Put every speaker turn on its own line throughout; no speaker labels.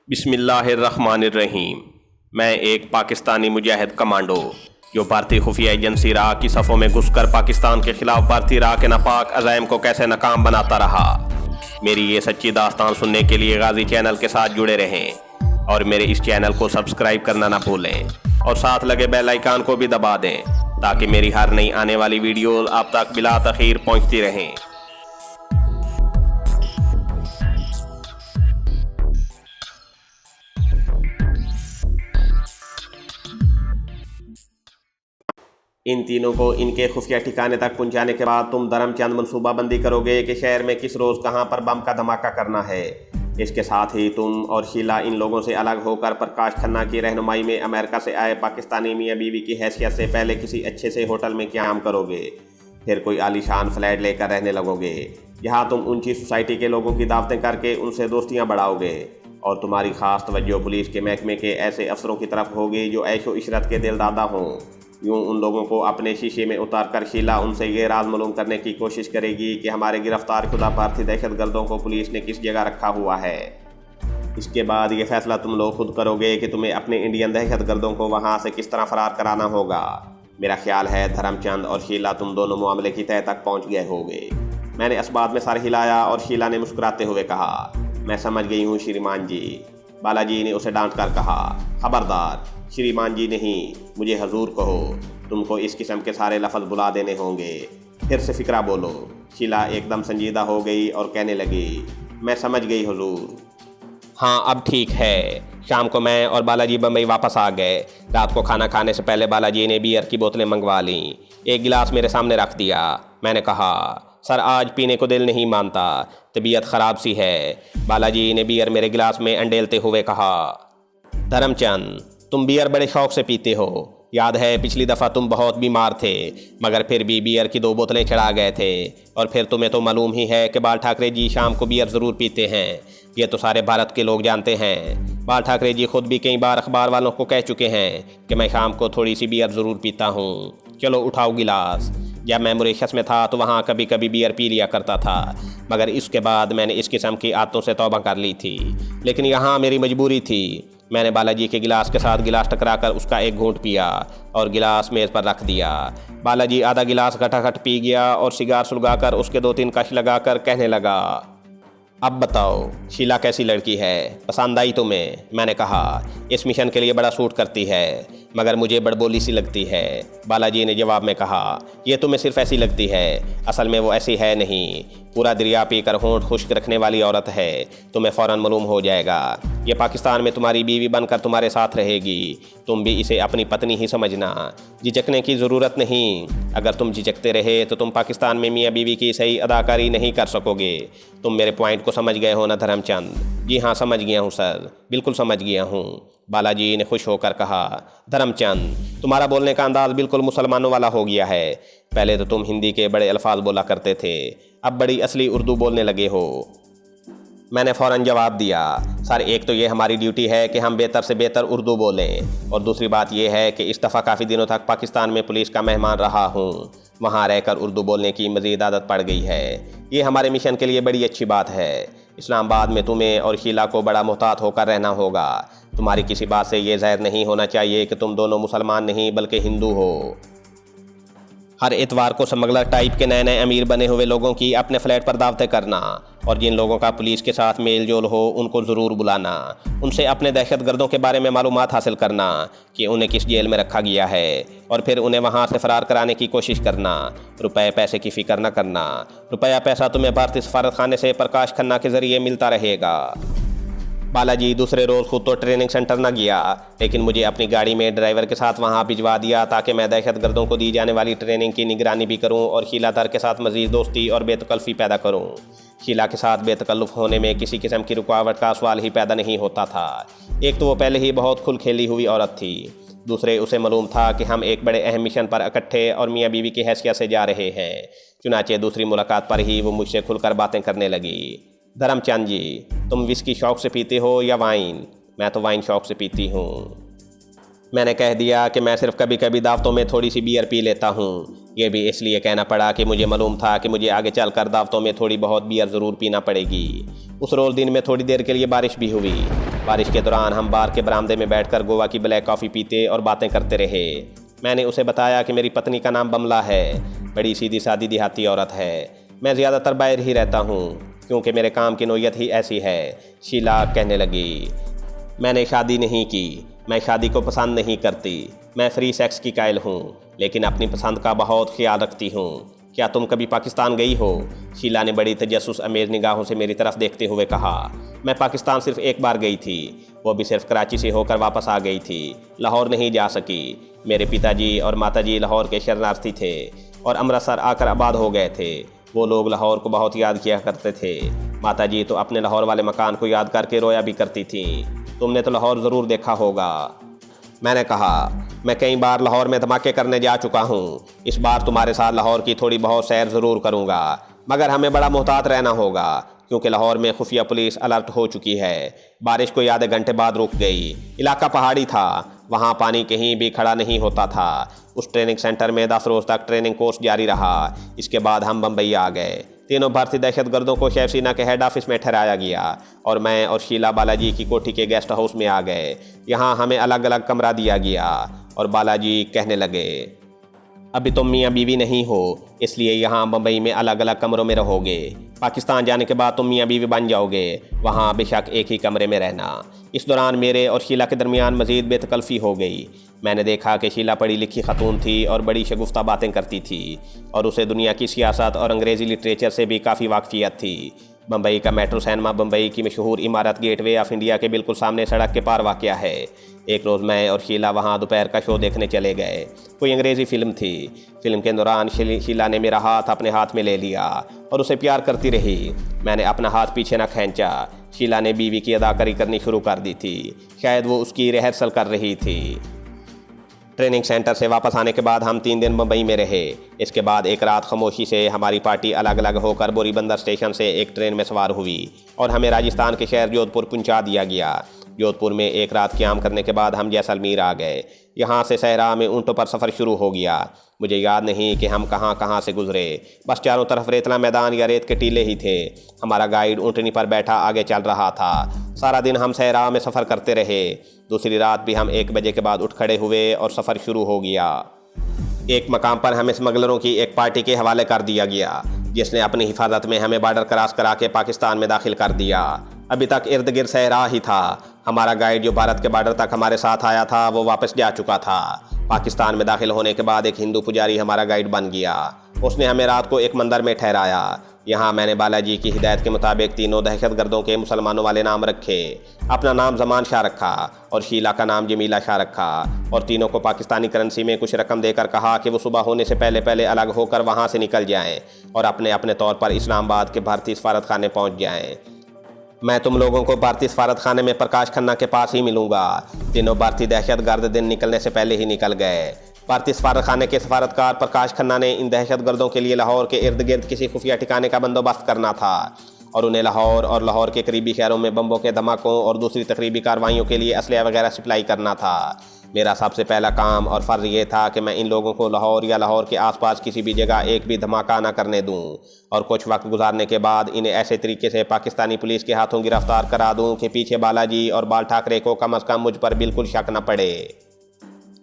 बिस्मिल्लाहिर्रहमानिर्रहीम। मैं एक पाकिस्तानी मुजाहिद कमांडो जो भारतीय खुफिया एजेंसी रा की सफ़ों में घुसकर पाकिस्तान के खिलाफ भारतीय रा के नापाक अज़ाइम को कैसे नाकाम बनाता रहा। मेरी ये सच्ची दास्तान सुनने के लिए गाजी चैनल के साथ जुड़े रहें और मेरे इस चैनल को सब्सक्राइब करना ना भूलें और साथ लगे बेल आइकन को भी दबा दें ताकि मेरी हर नई आने वाली वीडियो आप तक बिला तखीर पहुँचती रहें। इन तीनों को इनके खुफिया ठिकाने तक पहुंचाने के बाद तुम धर्मचंद मनसूबाबंदी करोगे कि शहर में किस रोज़ कहां पर बम का धमाका करना है। इसके साथ ही तुम और शीला इन लोगों से अलग होकर प्रकाश खन्ना की रहनुमाई में अमेरिका से आए पाकिस्तानी मियाँ बीवी की हैसियत से पहले किसी अच्छे से होटल में क़याम करोगे। फिर कोई आलीशान फ्लैट लेकर रहने लगोगे जहाँ तुम ऊंची सोसाइटी के लोगों की दावतें करके उनसे दोस्तियाँ बढ़ाओगे और तुम्हारी ख़ास तवज्जो पुलिस के महकमे के ऐसे अफसरों की तरफ होगी जो ऐशो इशरत के दिलदादा हों। यूँ उन लोगों को अपने शीशे में उतार कर शीला उनसे ये राज मालूम करने की कोशिश करेगी कि हमारे गिरफ्तार शुदा भारतीय दहशतगर्दों को पुलिस ने किस जगह रखा हुआ है। इसके बाद ये फैसला तुम लोग खुद करोगे कि तुम्हें अपने इंडियन दहशतगर्दों को वहाँ से किस तरह फरार कराना होगा। मेरा ख्याल है धर्मचंद और शीला तुम दोनों मामले की तह तक पहुँच गए होगे। मैंने इस बात में सर हिलाया और शीला ने मुस्कुराते हुए कहा, मैं समझ गई हूँ श्रीमान जी। बालाजी ने उसे डांट कर कहा, खबरदार, श्रीमान जी नहीं, मुझे हजूर कहो। तुमको इस किस्म के सारे लफ्ज़ बुला देने होंगे। फिर से फिक्रा बोलो। शीला एकदम संजीदा हो गई और कहने लगी, मैं समझ गई हुजूर। हाँ, अब ठीक है। शाम को मैं और बालाजी बम्बई वापस आ गए। रात को खाना खाने से पहले बालाजी ने बियर की बोतलें मंगवा लीं। एक गिलास मेरे सामने रख दिया। मैंने कहा, सर आज पीने को दिल नहीं मानता, तबीयत ख़राब सी है। बालाजी ने बियर मेरे गिलास में अंडेलते हुए कहा, धर्मचंद, तुम बियर बड़े शौक़ से पीते हो। याद है पिछली दफ़ा तुम बहुत बीमार थे मगर फिर भी बियर की 2 बोतलें चढ़ा गए थे। और फिर तुम्हें तो मालूम ही है कि बाल ठाकरे जी शाम को बियर ज़रूर पीते हैं। ये तो सारे भारत के लोग जानते हैं। बाल ठाकरे जी खुद भी कई बार अखबार वालों को कह चुके हैं कि मैं शाम को थोड़ी सी बियर ज़रूर पीता हूँ। चलो उठाओ गिलास। जब मैं मॉरिशस में था तो वहाँ कभी कभी बियर पी लिया करता था मगर इसके बाद मैंने इस किस्म की आदतों से तौबा कर ली थी। लेकिन यहाँ मेरी मजबूरी थी। मैंने बालाजी के गिलास के साथ गिलास टकराकर उसका एक घूंट पिया और गिलास मेज़ पर रख दिया। बालाजी आधा गिलास घटाघट पी गया और सिगार सुलगाकर उसके 2-3 कश लगाकर कहने लगा, अब बताओ शीला कैसी लड़की है, पसंद आई तुम्हें? मैंने कहा, इस मिशन के लिए बड़ा सूट करती है मगर मुझे बड़बोली सी लगती है। बालाजी ने जवाब में कहा, ये तुम्हें सिर्फ ऐसी लगती है, असल में वो ऐसी है नहीं। पूरा दरिया पीकर होंठ खुश्क रखने वाली औरत है, तुम्हें फ़ौरन मालूम हो जाएगा। ये पाकिस्तान में तुम्हारी बीवी बनकर तुम्हारे साथ रहेगी। तुम भी इसे अपनी पत्नी ही समझना। झिझकने की ज़रूरत नहीं। अगर तुम झिझकते रहे तो तुम पाकिस्तान में मियाँ बीवी की सही अदाकारी नहीं कर सकोगे। तुम मेरे पॉइंट को समझ गए हो ना धर्मचंद? जी हाँ, समझ गया हूँ सर, बिल्कुल समझ गया हूँ। बालाजी ने खुश होकर कहा, धर्मचंद, तुम्हारा बोलने का अंदाज़ बिल्कुल मुसलमानों वाला हो गया है। पहले तो तुम हिंदी के बड़े अल्फाज बोला करते थे, अब बड़ी असली उर्दू बोलने लगे हो। मैंने फ़ौरन जवाब दिया, सर एक तो ये हमारी ड्यूटी है कि हम बेहतर से बेहतर उर्दू बोलें और दूसरी बात यह है कि इस दफ़ा काफ़ी दिनों तक पाकिस्तान में पुलिस का मेहमान रहा हूँ। वहाँ रहकर उर्दू बोलने की मज़ीद आदत पड़ गई है। ये हमारे मिशन के लिए बड़ी अच्छी बात है। इस्लामाबाद में तुम्हें और शीला को बड़ा मोहतात होकर रहना होगा। तुम्हारी किसी बात से ये ज़ाहिर नहीं होना चाहिए कि तुम दोनों मुसलमान नहीं बल्कि हिंदू हो। हर इतवार को स्मगलर टाइप के नए नए अमीर बने हुए लोगों की अपने फ्लैट पर दावतें करना और जिन लोगों का पुलिस के साथ मेल जोल हो उनको ज़रूर बुलाना। उनसे अपने दहशतगर्दों के बारे में मालूमात हासिल करना कि उन्हें किस जेल में रखा गया है और फिर उन्हें वहाँ से फ़रार कराने की कोशिश करना। रुपए पैसे की फ़िक्र न करना। रुपया पैसा तुम्हें भारतीय सफारत खाने से प्रकाश खन्ना के ज़रिए मिलता रहेगा। बालाजी दूसरे रोज़ खुद तो ट्रेनिंग सेंटर न गया लेकिन मुझे अपनी गाड़ी में ड्राइवर के साथ वहां भिजवा दिया ताकि मैं दहशतगर्दों को दी जाने वाली ट्रेनिंग की निगरानी भी करूं और शीला दर के साथ मज़ीद दोस्ती और बेतकल्फ़ी पैदा करूं। शीला के साथ बेतकल्लुफ़ होने में किसी किस्म की रुकावट का सवाल ही पैदा नहीं होता था। एक तो वो पहले ही बहुत खुल खेली हुई औरत थी, दूसरे उसे मालूम था कि हम एक बड़े अहम मिशन पर इकट्ठे और मियाँ बीवी की हैसियत से जा रहे हैं। चुनाचे दूसरी मुलाकात पर ही वो मुझसे खुलकर बातें करने लगी। धर्मचंद जी, तुम विस्की शौक़ से पीते हो या वाइन? मैं तो वाइन शौक़ से पीती हूँ। मैंने कह दिया कि मैं सिर्फ कभी कभी दावतों में थोड़ी सी बियर पी लेता हूँ। ये भी इसलिए कहना पड़ा कि मुझे मालूम था कि मुझे आगे चलकर दावतों में थोड़ी बहुत बियर ज़रूर पीना पड़ेगी। उस रोज़ दिन में थोड़ी देर के लिए बारिश भी हुई बारिश के दौरान हम बार के बरामदे में बैठकर गोवा की ब्लैक कॉफ़ी पीते और बातें करते रहे। मैंने उसे बताया कि मेरी पत्नी का नाम बमला है, बड़ी सीधी सादी देहाती औरत है। मैं ज़्यादातर बाहर ही रहता हूँ क्योंकि मेरे काम की नौयत ही ऐसी है। शीला कहने लगी, मैंने शादी नहीं की, मैं शादी को पसंद नहीं करती, मैं फ्री सेक्स की कायल हूँ, लेकिन अपनी पसंद का बहुत ख्याल रखती हूँ। क्या तुम कभी पाकिस्तान गई हो? शीला ने बड़ी तजस्सुस अमेज़ निगाहों से मेरी तरफ देखते हुए कहा। मैं पाकिस्तान सिर्फ एक बार गई थी, वो भी सिर्फ कराची से होकर वापस आ गई थी, लाहौर नहीं जा सकी। मेरे पिताजी और माताजी लाहौर के शरणार्थी थे और अमृतसर आकर आबाद हो गए थे। वो लोग लाहौर को बहुत याद किया करते थे। माताजी तो अपने लाहौर वाले मकान को याद करके रोया भी करती थी। तुमने तो लाहौर ज़रूर देखा होगा। मैंने कहा, मैं कई बार लाहौर में धमाके करने जा चुका हूँ। इस बार तुम्हारे साथ लाहौर की थोड़ी बहुत सैर ज़रूर करूँगा, मगर हमें बड़ा मुहतात रहना होगा क्योंकि लाहौर में खुफिया पुलिस अलर्ट हो चुकी है। बारिश कोई आधे घंटे बाद रुक गई। इलाका पहाड़ी था, वहाँ पानी कहीं भी खड़ा नहीं होता था। उस ट्रेनिंग सेंटर में 10 रोज़ तक ट्रेनिंग कोर्स जारी रहा। इसके बाद हम बम्बई आ गए। तीनों भारतीय दहशतगर्दों को शेफ सीना के हेड ऑफिस में ठहराया गया और मैं और शीला बालाजी की कोठी के गेस्ट हाउस में आ गए। यहाँ हमें अलग अलग कमरा दिया गया और बालाजी कहने लगे, अभी तुम मियाँ बीवी नहीं हो, इसलिए यहाँ मुंबई में अलग अलग कमरों में रहोगे। पाकिस्तान जाने के बाद तुम मियाँ बीवी बन जाओगे, वहाँ बेशक एक ही कमरे में रहना। इस दौरान मेरे और शीला के दरमियान मज़ीद बेतकल्फ़ी हो गई। मैंने देखा कि शीला पढ़ी लिखी खतून थी और बड़ी शगुफ्ता बातें करती थी और उसे दुनिया की सियासत और अंग्रेज़ी लिटरेचर से भी काफ़ी वाकफियत थी। मुंबई का मेट्रो सिनेमा मुंबई की मशहूर इमारत गेटवे ऑफ इंडिया के बिल्कुल सामने सड़क के पार वाक़या है। एक रोज़ मैं और शीला वहाँ दोपहर का शो देखने चले गए। कोई अंग्रेज़ी फ़िल्म थी। फिल्म के दौरान शीला ने मेरा हाथ अपने हाथ में ले लिया और उसे प्यार करती रही। मैंने अपना हाथ पीछे न खींचा। शीला ने बीवी की अदाकारी करनी शुरू कर दी थी। शायद वो उसकी रिहर्सल कर रही थी। ट्रेनिंग सेंटर से वापस आने के बाद हम 3 दिन मुंबई में रहे। इसके बाद एक रात खामोशी से हमारी पार्टी अलग अलग होकर बोरीबंदर स्टेशन से एक ट्रेन में सवार हुई और हमें राजस्थान के शहर जोधपुर पहुंचा दिया गया। जोधपुर में एक रात क़याम करने के बाद हम जैसलमेर आ गए। यहाँ से सहरा में ऊँटों पर सफ़र शुरू हो गया। मुझे याद नहीं कि हम कहाँ कहाँ से गुजरे, बस चारों तरफ रेतला मैदान या रेत के टीले ही थे। हमारा गाइड ऊँटनी पर बैठा आगे चल रहा था। सारा दिन हम सहरा में सफ़र करते रहे। दूसरी रात भी हम 1 बजे के बाद उठ खड़े हुए और सफ़र शुरू हो गया। एक मकाम पर हमें स्मगलरों की एक पार्टी के हवाले कर दिया गया, जिसने अपनी हिफाजत में हमें बॉर्डर क्रॉस करा के पाकिस्तान में दाखिल कर दिया। अभी तक इर्द गिर्द सहरा ही था। हमारा गाइड जो भारत के बॉर्डर तक हमारे साथ आया था वो वापस जा चुका था। पाकिस्तान में दाखिल होने के बाद एक हिंदू पुजारी हमारा गाइड बन गया। उसने हमें रात को एक मंदिर में ठहराया। यहाँ मैंने बालाजी की हिदायत के मुताबिक तीनों दहशतगर्दों के मुसलमानों वाले नाम रखे। अपना नाम जमान शाह रखा और शीला का नाम जमीला शाह रखा और तीनों को पाकिस्तानी करेंसी में कुछ रकम देकर कहा कि वो सुबह होने से पहले पहले अलग होकर वहाँ से निकल जाएं और अपने अपने तौर पर इस्लामाबाद के भारतीय सफारत खाने पहुँच जाएं। मैं तुम लोगों को भारतीय सफारत खाने में प्रकाश खन्ना के पास ही मिलूंगा। तीनों भारतीय दहशतगर्द दिन निकलने से पहले ही निकल गए। भारतीय सफारत खाने के सफारतकार प्रकाश खन्ना ने इन दहशतगर्दों के लिए लाहौर के इर्द गिर्द किसी खुफिया ठिकाने का बंदोबस्त करना था और उन्हें लाहौर और लाहौर के करीबी शहरों में बम्बों के धमाकों और दूसरी तकरीबी कार्रवाइयों के लिए असलहा वगैरह सप्लाई करना था। मेरा सबसे पहला काम और फ़र्ज़ ये था कि मैं इन लोगों को लाहौर या लाहौर के आसपास किसी भी जगह एक भी धमाका न करने दूं और कुछ वक्त गुजारने के बाद इन्हें ऐसे तरीके से पाकिस्तानी पुलिस के हाथों गिरफ्तार करा दूं कि पीछे बालाजी और बाल ठाकरे को कम अज़ कम मुझ पर बिल्कुल शक न पड़े।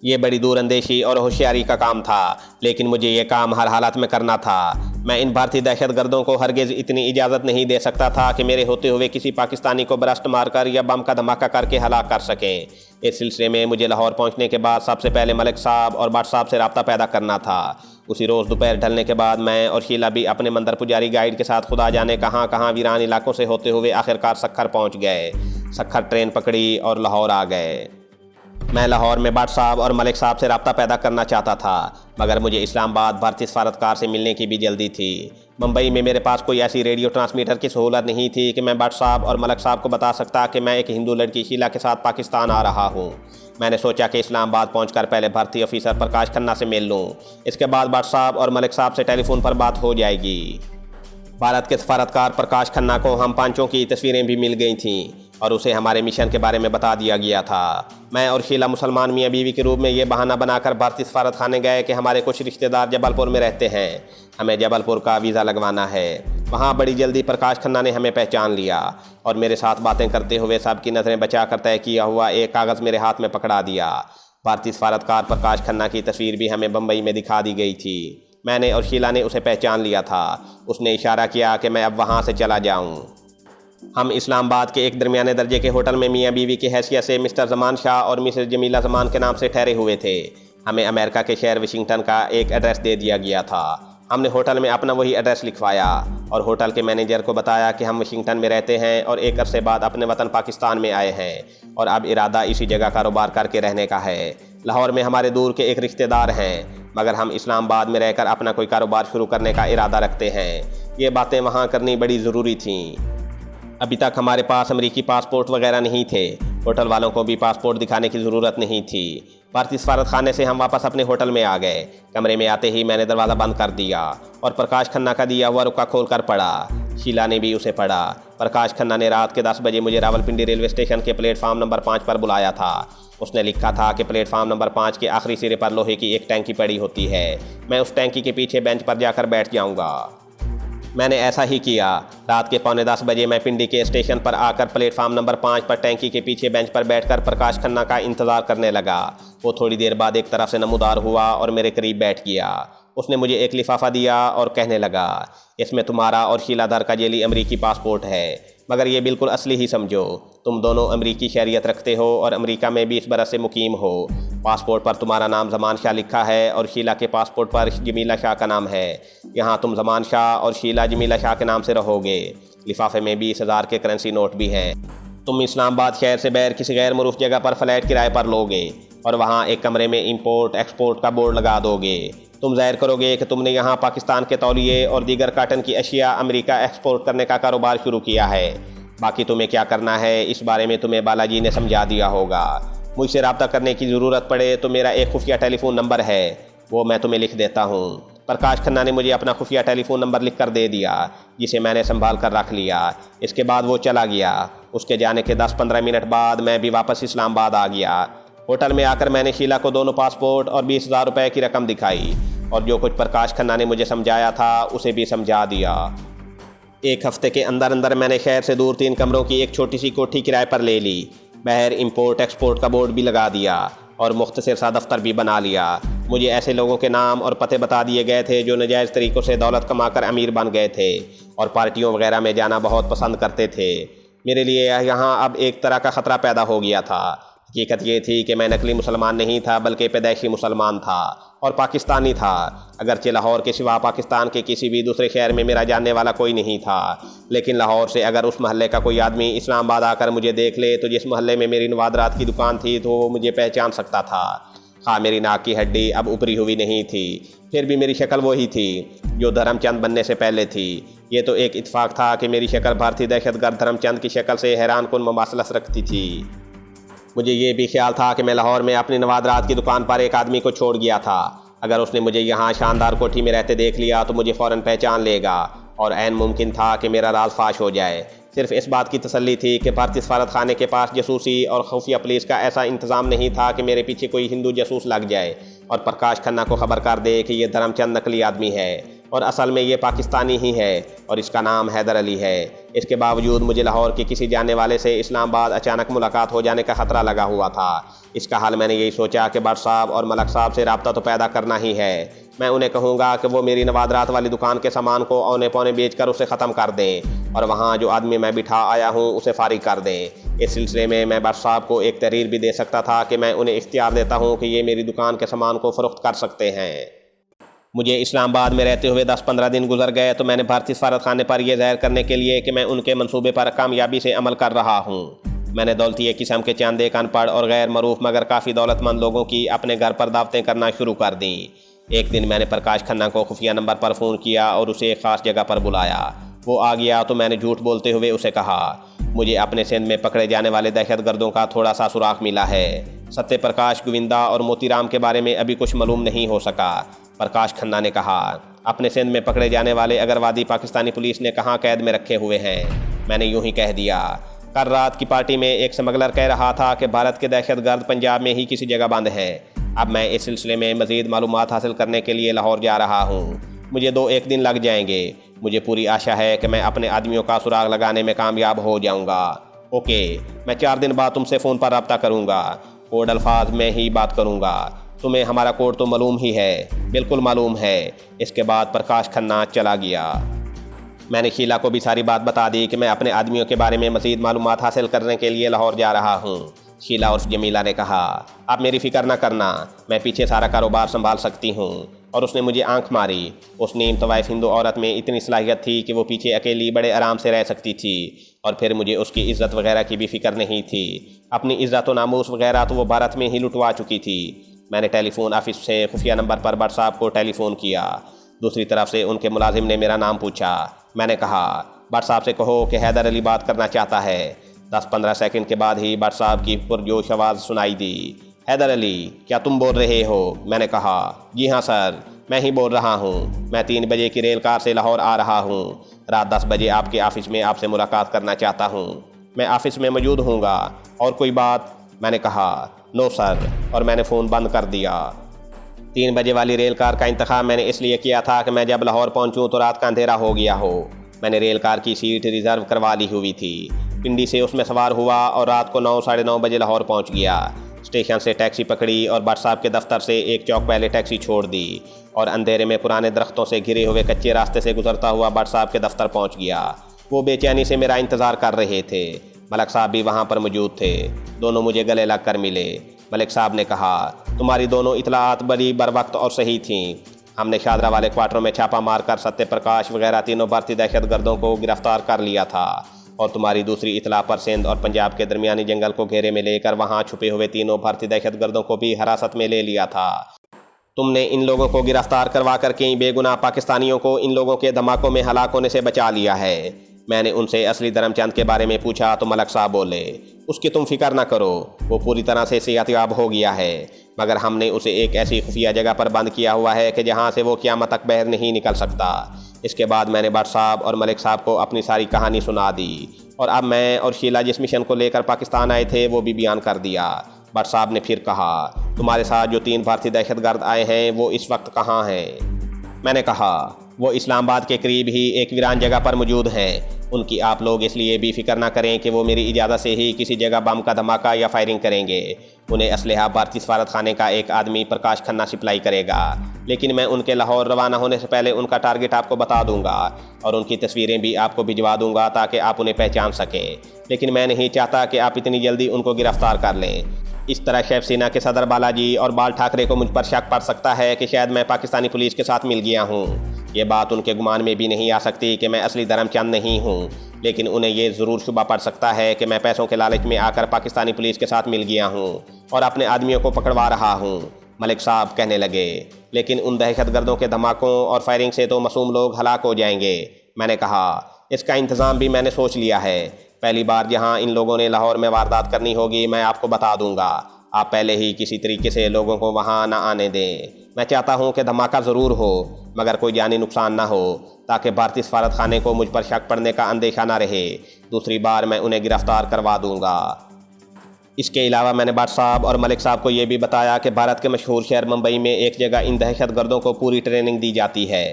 ये बड़ी दूरअंदेशी और होशियारी का काम था, लेकिन मुझे ये काम हर हालत में करना था। मैं इन भारतीय दहशतगर्दों को हरगिज़ इतनी इजाज़त नहीं दे सकता था कि मेरे होते हुए किसी पाकिस्तानी को बरस्ट मारकर या बम का धमाका करके हलाक कर सकें। इस सिलसिले में मुझे लाहौर पहुंचने के बाद सबसे पहले मलिक साहब और भट्ट साहब से रब्ता पैदा करना था। उसी रोज़ दोपहर ढलने के बाद मैं और शीला भी अपने मंदिर पुजारी गाइड के साथ खुदा जाने कहाँ कहाँ वीरान इलाकों से होते हुए आखिरकार सखर पहुँच गए। सखर ट्रेन पकड़ी और लाहौर आ गए। मैं लाहौर में भट्ट साहब और मलिक साहब से रब्ता पैदा करना चाहता था, मगर मुझे इस्लामाबाद भारतीय सफारतकार से मिलने की भी जल्दी थी। मुंबई में मेरे पास कोई ऐसी रेडियो ट्रांसमीटर की सहूलत नहीं थी कि मैं भट्ट साहब और मलिक साहब को बता सकता कि मैं एक हिंदू लड़की शीला के साथ पाकिस्तान आ रहा हूँ। मैंने सोचा कि इस्लामाबाद पहुंचकर पहले भारतीय ऑफिसर प्रकाश खन्ना से मिल लूँ, इसके बाद भट्ट साहब और मलिक साहब से टेलीफोन पर बात हो जाएगी। भारत के सफारतकार प्रकाश खन्ना को हम पांचों की तस्वीरें भी मिल गई थीं। और उसे हमारे मिशन के बारे में बता दिया गया था। मैं और शीला मुसलमान मियाँ बीवी के रूप में ये बहाना बनाकर भारतीय सफारत खाने गए कि हमारे कुछ रिश्तेदार जबलपुर में रहते हैं, हमें जबलपुर का वीज़ा लगवाना है। वहाँ बड़ी जल्दी प्रकाश खन्ना ने हमें पहचान लिया और मेरे साथ बातें करते हुए सबकी नज़रें बचाकर तय किया हुआ एक कागज़ मेरे हाथ में पकड़ा दिया। भारतीय सफारतकार प्रकाश खन्ना की तस्वीर भी हमें बम्बई में दिखा दी गई थी। मैंने और शीला ने उसे पहचान लिया था। उसने इशारा किया कि मैं अब वहाँ से चला जाऊँ। हम इस्लामाबाद के एक दरमियाने दर्जे के होटल में मियाँ बीवी की हैसियत से मिस्टर ज़मान शाह और मिसेस जमीला ज़मान के नाम से ठहरे हुए थे। हमें अमेरिका के शहर वाशिंगटन का एक एड्रेस दे दिया गया था। हमने होटल में अपना वही एड्रेस लिखवाया और होटल के मैनेजर को बताया कि हम वाशिंगटन में रहते हैं और एक अरसे बाद अपने वतन पाकिस्तान में आए हैं और अब इरादा इसी जगह कारोबार करके रहने का है। लाहौर में हमारे दूर के एक रिश्तेदार हैं, मगर हम इस्लामाबाद में रहकर अपना कोई कारोबार शुरू करने का इरादा रखते हैं। ये बातें वहाँ करनी बड़ी ज़रूरी थीं। अभी तक हमारे पास अमेरिकी पासपोर्ट वगैरह नहीं थे। होटल वालों को भी पासपोर्ट दिखाने की ज़रूरत नहीं थी। भारतीय सफारत खाने से हम वापस अपने होटल में आ गए। कमरे में आते ही मैंने दरवाज़ा बंद कर दिया और प्रकाश खन्ना का दिया हुआ रुका खोल कर पढ़ा। शीला ने भी उसे पढ़ा। प्रकाश खन्ना ने रात के 10 बजे मुझे रावलपिंडी रेलवे स्टेशन के प्लेटफार्म नंबर 5 पर बुलाया था। उसने लिखा था कि प्लेटफार्म नंबर 5 के आखिरी सिरे पर लोहे की एक टैंकी पड़ी होती है। मैं उस टैंकी के पीछे बेंच पर जाकर बैठ जाऊँगा। मैंने ऐसा ही किया। रात के 9:45 बजे मैं पिंडी के स्टेशन पर आकर प्लेटफार्म नंबर 5 पर टैंकी के पीछे बेंच पर बैठकर प्रकाश खन्ना का इंतज़ार करने लगा। वो थोड़ी देर बाद एक तरफ से नमूदार हुआ और मेरे करीब बैठ गया। उसने मुझे एक लिफाफा दिया और कहने लगा, इसमें तुम्हारा और शीलाधर का जेली अमेरिकी पासपोर्ट है, मगर ये बिल्कुल असली ही समझो। तुम दोनों अमेरिकी शहरियत रखते हो और अमेरिका में 20 बरस से मुकीम हो। पासपोर्ट पर तुम्हारा नाम ज़मान शाह लिखा है और शीला के पासपोर्ट पर जमीला शाह का नाम है। यहाँ तुम ज़मान शाह और शीला जमीला शाह के नाम से रहोगे। लिफाफे में 20,000 के करेंसी नोट भी हैं। तुम इस्लामाबाद शहर से बाहर किसी गैर मरूफ जगह पर फ्लैट किराए पर लोगे और वहाँ एक कमरे में इंपोर्ट एक्सपोर्ट का बोर्ड लगा दोगे। तुम जाहिर करोगे कि तुमने यहाँ पाकिस्तान के तौलिए और दीगर काटन की अशिया अमेरिका एक्सपोर्ट करने का कारोबार शुरू किया है। बाकी तुम्हें क्या करना है इस बारे में तुम्हें बालाजी ने समझा दिया होगा। मुझसे रब्ता करने की ज़रूरत पड़े तो मेरा एक खुफिया टेलीफोन नंबर है, वो मैं तुम्हें लिख देता हूँ। प्रकाश खन्ना ने मुझे अपना खुफिया टेलीफोन नंबर लिख कर दे दिया, जिसे मैंने संभाल कर रख लिया। इसके बाद वो चला गया। उसके जाने के 10-15 मिनट बाद मैं भी वापस इस्लामाबाद आ गया। होटल में आकर मैंने शीला को दोनों पासपोर्ट और 20,000 रुपये की रकम दिखाई और जो कुछ प्रकाश खन्ना ने मुझे समझाया था उसे भी समझा दिया। एक हफ्ते के अंदर अंदर मैंने शहर से दूर 3 कमरों की एक छोटी सी कोठी किराए पर ले ली। बाहर इंपोर्ट एक्सपोर्ट का बोर्ड भी लगा दिया और मुख्तसर सा दफ्तर भी बना लिया। मुझे ऐसे लोगों के नाम और पते बता दिए गए थे जो नाजायज़ तरीक़ों से दौलत कमाकर अमीर बन गए थे और पार्टियों वगैरह में जाना बहुत पसंद करते थे। मेरे लिए यहाँ अब एक तरह का ख़तरा पैदा हो गया था। हकीकत ये थी कि मैं नकली मुसलमान नहीं था बल्कि पैदाइशी मुसलमान था और पाकिस्तानी था। अगरचे लाहौर के सिवा पाकिस्तान के किसी भी दूसरे शहर में मेरा जानने वाला कोई नहीं था, लेकिन लाहौर से अगर उस महल्ले का कोई आदमी इस्लामाबाद आकर मुझे देख ले तो जिस महल्ले में मेरी नवादरात की दुकान थी तो वो मुझे पहचान सकता था। हाँ, मेरी नाक की हड्डी अब ऊपरी हुई नहीं थी, फिर भी मेरी शक्ल वही थी जो धर्मचंद बनने से पहले थी। ये तो एक इत्तेफाक था कि मेरी शक्ल भारतीय दहशतगर्द धर्मचंद की शक्ल से हैरानकुन मुमासलत रखती थी। मुझे ये भी ख्याल था कि मैं लाहौर में अपनी नवादरात की दुकान पर एक आदमी को छोड़ गया था। अगर उसने मुझे यहाँ शानदार कोठी में रहते देख लिया तो मुझे फ़ौरन पहचान लेगा और ऐन मुमकिन था कि मेरा राज फाश हो जाए। सिर्फ इस बात की तसल्ली थी कि भारतीय सफारत खाने के पास जासूसी और खुफिया पुलिस का ऐसा इंतज़ाम नहीं था कि मेरे पीछे कोई हिंदू जासूस लग जाए और प्रकाश खन्ना को खबर कर दे कि ये धर्मचंद नकली आदमी है और असल में ये पाकिस्तानी ही है और इसका नाम हैदर अली है। इसके बावजूद मुझे लाहौर के किसी जानने वाले से इस्लामाबाद अचानक मुलाकात हो जाने का ख़तरा लगा हुआ था। इसका हल मैंने यही सोचा कि भट्ट साहब और मलक साहब से रब्ता तो पैदा करना ही है। मैं उन्हें कहूँगा कि वो मेरी नवादरात वाली दुकान के सामान को औने पौने बेच कर उसे ख़त्म कर दें और वहाँ जो आदमी मैं बिठा आया हूँ उसे फारिग कर दें। इस सिलसिले में मैं भट्ट साहब को एक तहरीर भी दे सकता था कि मैं उन्हें इख्तियार देता हूँ कि ये मेरी दुकान के सामान को फ़रोख्त कर सकते हैं। मुझे इस्लामाबाद में रहते हुए 10-15 दिन गुजर गए तो मैंने भारतीय सफारत खाने पर यह ज़ाहिर करने के लिए कि मैं उनके मंसूबे पर कामयाबी से अमल कर रहा हूँ, मैंने दौलती किस्म के चांदे अनपढ़ और गैर मरूफ मगर काफ़ी दौलतमंद लोगों की अपने घर पर दावतें करना शुरू कर दी। एक दिन मैंने प्रकाश खन्ना को खुफिया नंबर पर फ़ोन किया और उसे एक ख़ास जगह पर बुलाया। वो आ गया तो मैंने झूठ बोलते हुए उसे कहा, मुझे अपने सिंध में पकड़े जाने वाले दहशतगर्दों का थोड़ा सा सुराग मिला है। सत्य प्रकाश, गोविंदा और मोतीराम के बारे में अभी कुछ मालूम नहीं हो सका। प्रकाश खन्ना ने कहा, अपने सिंध में पकड़े जाने वाले अगरवादी पाकिस्तानी पुलिस ने कहाँ कैद में रखे हुए हैं? मैंने यूं ही कह दिया। कल रात की पार्टी में एक स्मगलर कह रहा था कि भारत के दहशतगर्द पंजाब में ही किसी जगह बंद हैं। अब मैं इस सिलसिले में मज़ीद मालूमात हासिल करने के लिए लाहौर जा रहा हूँ। मुझे 2-1 दिन लग जाएंगे। मुझे पूरी आशा है कि मैं अपने आदमियों का सुराग लगाने में कामयाब हो जाऊँगा। ओके, मैं 4 दिन बाद तुमसे फ़ोन पर रब्ता करूँगा। कोड अल्फाज में ही बात करूँगा। तुम्हें हमारा कोड तो मालूम ही है। बिल्कुल मालूम है। इसके बाद प्रकाश खन्ना चला गया। मैंने शीला को भी सारी बात बता दी कि मैं अपने आदमियों के बारे में मज़ीद मालूमात हासिल करने के लिए लाहौर जा रहा हूँ। शीला और जमीला ने कहा, आप मेरी फ़िक्र न करना, मैं पीछे सारा कारोबार संभाल सकती हूँ। और उसने मुझे आंख मारी। उस नीम तवाइफ हिंदू औरत में इतनी सलाहियत थी कि वो पीछे अकेली बड़े आराम से रह सकती थी और फिर मुझे उसकी इज़्ज़त वगैरह की भी फ़िक्र नहीं थी। अपनी इज़्ज़त व नामूस वगैरह तो वो भारत में ही लुटवा चुकी थी। मैंने टेलीफोन ऑफिस से खुफिया नंबर पर भट्ट साहब को टेलीफ़ोन किया। दूसरी तरफ से उनके मुलाजिम ने मेरा नाम पूछा। मैंने कहा, भट्ट साहब से कहो कि हैदर अली बात करना चाहता है। 10-15 सेकंड के बाद ही भट्ट साहब की पुरजोश आवाज़ सुनाई दी। हैदर अली, क्या तुम बोल रहे हो? मैंने कहा, जी हाँ सर, मैं ही बोल रहा हूँ। मैं 3 बजे की रेल कार से लाहौर आ रहा हूँ। रात 10 बजे आपके ऑफ़िस में आपसे मुलाकात करना चाहता हूँ। मैं ऑफ़िस में मौजूद हूँगा। और कोई बात? मैंने कहा, नो सर, और मैंने फ़ोन बंद कर दिया। 3 बजे वाली रेल कार का इंतखाब मैंने इसलिए किया था कि मैं जब लाहौर पहुँचूँ तो रात का अंधेरा हो गया हो। मैंने रेल कार की सीट रिज़र्व करवा ली हुई थी। पिंडी से उसमें सवार हुआ और रात को 9-9:30 बजे लाहौर पहुँच गया। स्टेशन से टैक्सी पकड़ी और भट्ट साहब के दफ्तर से एक चौक पहले टैक्सी छोड़ दी और अंधेरे में पुराने दरख्तों से घिरे हुए कच्चे रास्ते से गुजरता हुआ भट्ट साहब के दफ्तर पहुँच गया। वो बेचैनी से मेरा इंतज़ार कर रहे थे। मलिक साहब भी वहाँ पर मौजूद थे। दोनों मुझे गले लग कर मिले। मलिक साहब ने कहा, तुम्हारी दोनों इतलात बड़ी बरवक्त और सही थीं। हमने शादरा वाले क्वार्टरों में छापा मारकर सत्य प्रकाश वगैरह 3 भारतीय दहशतगर्दों को गिरफ्तार कर लिया था और तुम्हारी दूसरी इतला पर सिंध और पंजाब के दरमियानी जंगल को घेरे में लेकर वहाँ छुपे हुए 3 भारतीय दहशतगर्दों को भी हिरासत में ले लिया था। तुमने इन लोगों को गिरफ्तार करवा कर कई बेगुनाह पाकिस्तानियों को इन लोगों के धमाकों में हलाक होने से बचा लिया है। मैंने उनसे असली धर्मचंद के बारे में पूछा तो मलिक साहब बोले, उसकी तुम फिक्र ना करो, वो पूरी तरह से सेहतयाब हो गया है, मगर हमने उसे एक ऐसी खुफिया जगह पर बंद किया हुआ है कि जहाँ से वो क़यामत तक बाहर नहीं निकल सकता। इसके बाद मैंने भट्ट साहब और मलिक साहब को अपनी सारी कहानी सुना दी और अब मैं और शीला जिस मिशन को लेकर पाकिस्तान आए थे वो भी बयान कर दिया। भट्ट साहब ने फिर कहा, तुम्हारे साथ जो 3 भारतीय दहशतगर्द आए हैं वो इस वक्त कहाँ हैं? मैंने कहा, वो इस्लामाबाद के करीब ही एक वीरान जगह पर मौजूद हैं। उनकी आप लोग इसलिए भी फिक्र ना करें कि वो मेरी इजाज़त से ही किसी जगह बम का धमाका या फायरिंग करेंगे। उन्हें असलहा भारतीय सफारत खाने का एक आदमी प्रकाश खन्ना सप्लाई करेगा, लेकिन मैं उनके लाहौर रवाना होने से पहले उनका टारगेट आपको बता दूंगा और उनकी तस्वीरें भी आपको भिजवा दूंगा ताकि आप उन्हें पहचान सकें। लेकिन मैं नहीं चाहता कि आप इतनी जल्दी उनको गिरफ्तार कर लें। इस तरह शिवसेना के सदर बालाजी और बाल ठाकरे को मुझ पर शक पड़ सकता है कि शायद मैं पाकिस्तानी पुलिस के साथ मिल गया हूँ। ये बात उनके गुमान में भी नहीं आ सकती कि मैं असली धर्मचंद नहीं हूँ, लेकिन उन्हें ये ज़रूर शुबा पड़ सकता है कि मैं पैसों के लालच में आकर पाकिस्तानी पुलिस के साथ मिल गया हूँ और अपने आदमियों को पकड़वा रहा हूँ। मलिक साहब कहने लगे, लेकिन उन दहशतगर्दों के धमाकों और फायरिंग से तो मासूम लोग हलाक हो जाएंगे। मैंने कहा, इसका इंतज़ाम भी मैंने सोच लिया है। पहली बार जहाँ इन लोगों ने लाहौर में वारदात करनी होगी मैं आपको बता दूंगा। आप पहले ही किसी तरीके से लोगों को वहाँ ना आने दें। मैं चाहता हूँ कि धमाका ज़रूर हो मगर कोई जानी नुकसान ना हो, ताकि भारतीय सफारत खाने को मुझ पर शक पड़ने का अंदेशा ना रहे। दूसरी बार मैं उन्हें गिरफ्तार करवा दूँगा। इसके अलावा मैंने भट्ट साहब और मलिक साहब को ये भी बताया कि भारत के मशहूर शहर मुंबई में एक जगह इन दहशतगर्दों को पूरी ट्रेनिंग दी जाती है।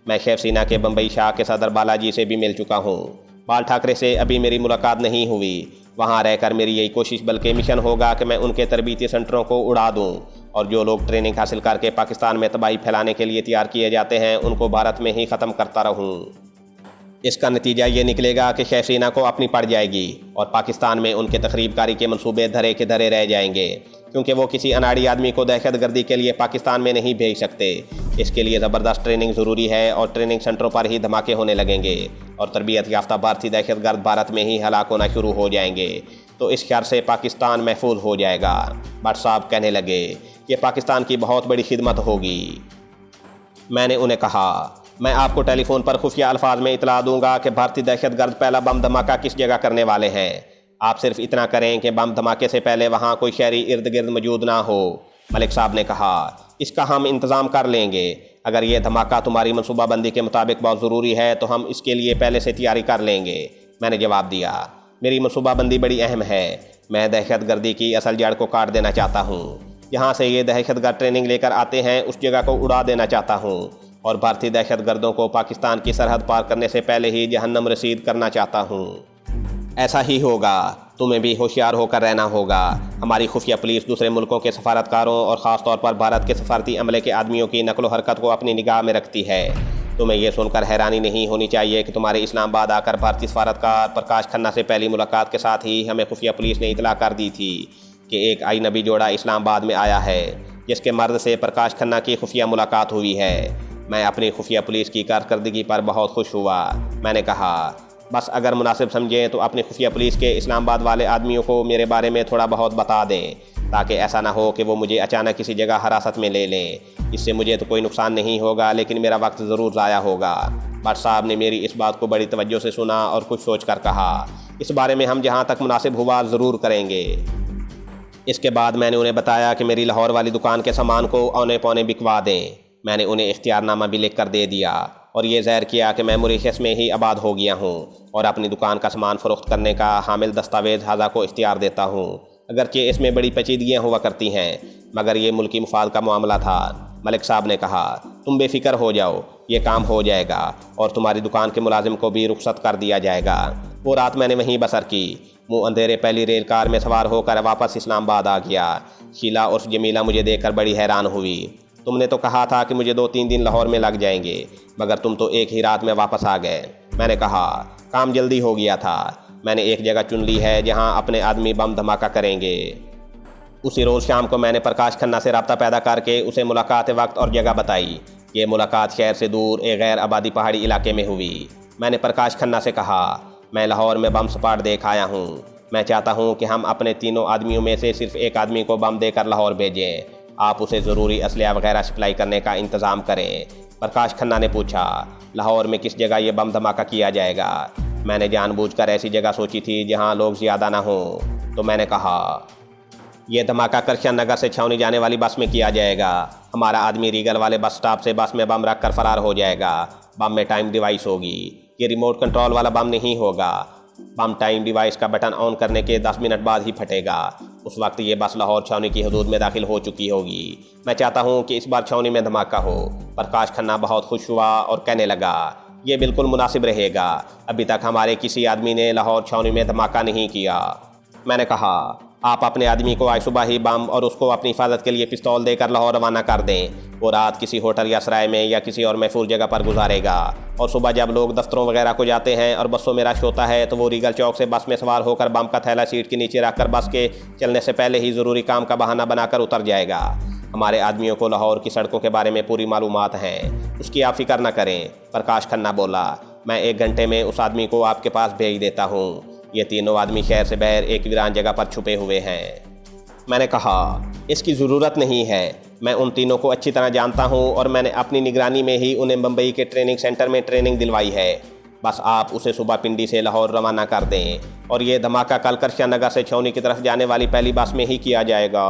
मैं शिवसेना के बम्बई शाह के सदर बालाजी से भी मिल चुका हूँ। बाल ठाकरे से अभी मेरी मुलाकात नहीं हुई। वहाँ रहकर मेरी यही कोशिश बल्कि मिशन होगा कि मैं उनके तरबीती सेंटरों को उड़ा दूँ और जो लोग ट्रेनिंग हासिल करके पाकिस्तान में तबाही फैलाने के लिए तैयार किए जाते हैं उनको भारत में ही ख़त्म करता रहूँ। इसका नतीजा ये निकलेगा कि शिवसेना को अपनी पड़ जाएगी और पाकिस्तान में उनके तखरीबकारी के मंसूबे धरे के धरे रह जाएंगे, क्योंकि वो किसी अनाड़ी आदमी को दहशतगर्दी के लिए पाकिस्तान में नहीं भेज सकते। इसके लिए ज़बरदस्त ट्रेनिंग ज़रूरी है और ट्रेनिंग सेंटरों पर ही धमाके होने लगेंगे और तरबियत याफ्ता भारतीय दहशतगर्द भारत में ही हलाक होना शुरू हो जाएंगे। तो इस ख्याल से पाकिस्तान महफूज हो जाएगा। भट्ट साहब कहने लगे, ये पाकिस्तान की बहुत बड़ी खिदमत होगी। मैंने उन्हें कहा, मैं आपको टेलीफोन पर खुफिया अल्फाज में इतला दूंगा कि भारतीय दहशतगर्द पहला बम धमाका किस जगह करने वाले हैं। आप सिर्फ इतना करें कि बम धमाके से पहले वहाँ कोई शहरी इर्द गिर्द मौजूद ना हो। मलिक साहब ने कहा, इसका हम इंतज़ाम कर लेंगे। अगर ये धमाका तुम्हारी मनसूबाबंदी के मुताबिक बहुत ज़रूरी है तो हम इसके लिए पहले से तैयारी कर लेंगे। मैंने जवाब दिया, मेरी मनसूबाबंदी बड़ी अहम है। मैं दहशतगर्दी की असल जड़ को काट देना चाहता हूँ। जहाँ से ये दहशतगर्द ट्रेनिंग लेकर आते हैं उस जगह को उड़ा देना चाहता हूँ और भारतीय दहशतगर्दों को पाकिस्तान की सरहद पार करने से पहले ही जहन्नम रसीद करना चाहता हूँ। ऐसा ही होगा। तुम्हें भी होशियार होकर रहना होगा। हमारी खुफिया पुलिस दूसरे मुल्कों के सफारतकारों और ख़ास तौर पर भारत के सफारती अमले के आदमियों की नकलो हरकत को अपनी निगाह में रखती है। तुम्हें यह सुनकर हैरानी नहीं होनी चाहिए कि तुम्हारे इस्लामाबाद आकर भारतीय सफारतकार प्रकाश खन्ना से पहली मुलाकात के साथ ही हमें खुफिया पुलिस ने इतला कर दी थी कि एक अजनबी जोड़ा इस्लामाबाद में आया है जिसके मर्द से प्रकाश खन्ना की खुफिया मुलाकात हुई है। मैं अपनी खुफिया पुलिस की कारकर्दगी पर बहुत खुश हुआ। मैंने कहा, बस अगर मुनासिब समझें तो अपनी खुफिया पुलिस के इस्लामाबाद वाले आदमियों को मेरे बारे में थोड़ा बहुत बता दें, ताकि ऐसा ना हो कि वो मुझे अचानक किसी जगह हिरासत में ले लें। इससे मुझे तो कोई नुकसान नहीं होगा, लेकिन मेरा वक्त ज़रूर ज़ाया होगा। भट्ट साहब ने मेरी इस बात को बड़ी तवज्जो से सुना और कुछ सोच कर कहा, इस बारे में हम जहाँ तक मुनासिब हुआ ज़रूर करेंगे। इसके बाद मैंने उन्हें बताया कि मेरी लाहौर वाली दुकान के सामान को औने पौने बिकवा दें। मैंने उन्हें इख्तियारनामा भी लिख कर दे दिया और ये ज़ाहिर किया कि मैं मॉरिशस में ही आबाद हो गया हूँ और अपनी दुकान का सामान फ़रोख्त करने का हामिल दस्तावेज़ हाजा को इख्तियार देता हूँ। अगरचे इसमें बड़ी पेचीदगियाँ हुआ करती हैं, मगर ये मुल्की मुफाद का मामला था। मलिक साहब ने कहा, तुम बेफिक्र हो जाओ, ये काम हो जाएगा और तुम्हारी दुकान के मुलाजिम को भी रुख्सत कर दिया जाएगा। वो रात मैंने वहीं बसर की। मुँह अंधेरे पहली रेल कार में सवार होकर वापस इस्लामाबाद आ गया। शीला और जमीला मुझे देखकर बड़ी हैरान हुई। तुमने तो कहा था कि मुझे 2-3 दिन लाहौर में लग जाएंगे, मगर तुम तो एक ही रात में वापस आ गए। मैंने कहा, काम जल्दी हो गया था। मैंने एक जगह चुन ली है जहां अपने आदमी बम धमाका करेंगे। उसी रोज़ शाम को मैंने प्रकाश खन्ना से रब्ता पैदा करके उसे मुलाकात वक्त और जगह बताई। ये मुलाकात शहर से दूर एक गैर आबादी पहाड़ी इलाके में हुई। मैंने प्रकाश खन्ना से कहा, मैं लाहौर में बम स्पॉट देख आया हूँ। मैं चाहता हूँ कि हम अपने तीनों आदमियों में से सिर्फ एक आदमी को बम देकर लाहौर भेजें। आप उसे ज़रूरी असलिया वगैरह सप्लाई करने का इंतज़ाम करें। प्रकाश खन्ना ने पूछा, लाहौर में किस जगह ये बम धमाका किया जाएगा? मैंने जानबूझकर ऐसी जगह सोची थी जहां लोग ज़्यादा ना हों। तो मैंने कहा, यह धमाका करशन नगर से छावनी जाने वाली बस में किया जाएगा। हमारा आदमी रीगल वाले बस स्टॉप से बस में बम रख कर फरार हो जाएगा। बम में टाइम डिवाइस होगी। ये रिमोट कंट्रोल वाला बम नहीं होगा। बम टाइम डिवाइस का बटन ऑन करने के 10 मिनट बाद ही फटेगा। उस वक्त ये बस लाहौर छावनी की हदूद में दाखिल हो चुकी होगी। मैं चाहता हूँ कि इस बार छावनी में धमाका हो। प्रकाश खन्ना बहुत खुश हुआ और कहने लगा, ये बिल्कुल मुनासिब रहेगा। अभी तक हमारे किसी आदमी ने लाहौर छावनी में धमाका नहीं किया। मैंने कहा, आप अपने आदमी को आज सुबह ही बम और उसको अपनी हिफाजत के लिए पिस्तौल देकर लाहौर रवाना कर दें। वो रात किसी होटल या सराय में या किसी और महफूज जगह पर गुजारेगा और सुबह जब लोग दफ्तरों वगैरह को जाते हैं और बसों में रश होता है तो वो रीगल चौक से बस में सवार होकर बम का थैला सीट के नीचे रखकर बस के चलने से पहले ही ज़रूरी काम का बहाना बनाकर उतर जाएगा। हमारे आदमियों को लाहौर की सड़कों के बारे में पूरी मालूमात हैं, उसकी आप फिक्र न करें। प्रकाश खन्ना बोला, मैं 1 घंटे में उस आदमी को आपके पास भेज देता हूँ। ये तीनों आदमी शहर से बाहर एक वीरान जगह पर छुपे हुए हैं। मैंने कहा, इसकी ज़रूरत नहीं है। मैं उन तीनों को अच्छी तरह जानता हूँ और मैंने अपनी निगरानी में ही उन्हें मुंबई के ट्रेनिंग सेंटर में ट्रेनिंग दिलवाई है। बस आप उसे सुबह पिंडी से लाहौर रवाना कर दें और ये धमाका कल करशन नगर से छावनी की तरफ जाने वाली पहली बस में ही किया जाएगा।